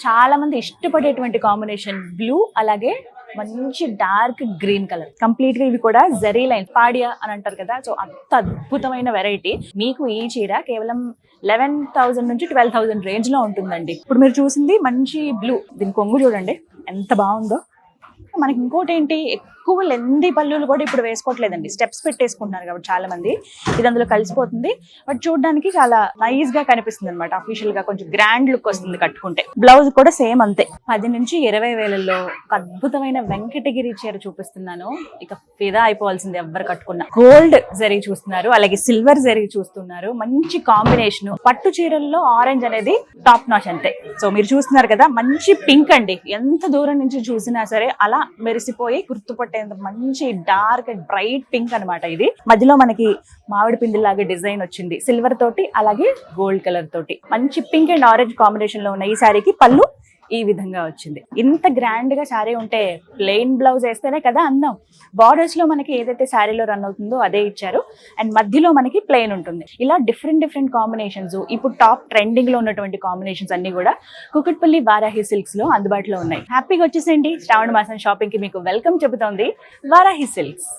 చాలా మంది ఇష్టపడేటువంటి combination blue, అలాగే మంచి డార్క్ గ్రీన్ కలర్. కంప్లీట్ గా ఇవి కూడా జరీ లైన్ పాడియా అని అంటారు కదా, సో అంత అద్భుతమైన వెరైటీ. మీకు ఈ చీర కేవలం 11,000 నుంచి 12,000 రేంజ్ లో ఉంటుందండి. ఇప్పుడు మీరు చూసింది మంచి బ్లూ, దీని కొంగు చూడండి ఎంత బాగుందో. మనకి ఇంకోటి ఏంటి, ఎక్కువ లెంది పళ్ళులు కూడా ఇప్పుడు వేసుకోవట్లేదండి, స్టెప్స్ పెట్టేసుకుంటున్నారు కాబట్టి చాలా మంది. ఇది అందులో కలిసిపోతుంది, బట్ చూడడానికి చాలా నైస్ గా కనిపిస్తుంది అనమాట. అఫీషియల్ గా కొంచెం గ్రాండ్ లుక్ వస్తుంది కట్టుకుంటే. బ్లౌజ్ కూడా సేమ్ అంతే. 10 నుంచి 20 వేలలో ఒక అద్భుతమైన వెంకటగిరి చీర చూపిస్తున్నాను. ఇక ఫిదా అయిపోవాల్సింది ఎవరు కట్టుకున్నా. గోల్డ్ జరీ చూస్తున్నారు, అలాగే సిల్వర్ జరీ చూస్తున్నారు. మంచి కాంబినేషన్. పట్టు చీరల్లో ఆరెంజ్ అనేది టాప్ నాచ్ అంతే. సో మీరు చూస్తున్నారు కదా, మంచి పింక్ అండి. ఎంత దూరం నుంచి చూసినా సరే అలా మెరిసిపోయి గుర్తుపట్టేంత మంచి డార్క్ బ్రైట్ పింక్ అనమాట. ఇది మధ్యలో మనకి మామిడి పిండిలాగా డిజైన్ వచ్చింది సిల్వర్ తోటి, అలాగే గోల్డ్ కలర్ తోటి. మంచి పింక్ అండ్ ఆరెంజ్ కాంబినేషన్ లో ఉన్న ఈ శారీకి పళ్ళు ఈ విధంగా వచ్చింది. ఇంత గ్రాండ్ గా శారీ ఉంటే ప్లెయిన్ బ్లౌజ్ వేస్తేనే కదా అందం. బార్డర్స్ లో మనకి ఏదైతే శారీలో రన్ అవుతుందో అదే ఇచ్చారు, అండ్ మధ్యలో మనకి ప్లెయిన్ ఉంటుంది. ఇలా డిఫరెంట్ కాంబినేషన్స్, ఇప్పుడు టాప్ ట్రెండింగ్ లో ఉన్నటువంటి కాంబినేషన్స్ అన్ని కూడా కుకట్పల్లి వారాహి సిల్క్స్ లో అందుబాటులో ఉన్నాయి. హ్యాపీగా వచ్చేసేయండి. శ్రావణ మాసం షాపింగ్ కి మీకు వెల్కమ్ చెబుతోంది వారాహి సిల్క్స్.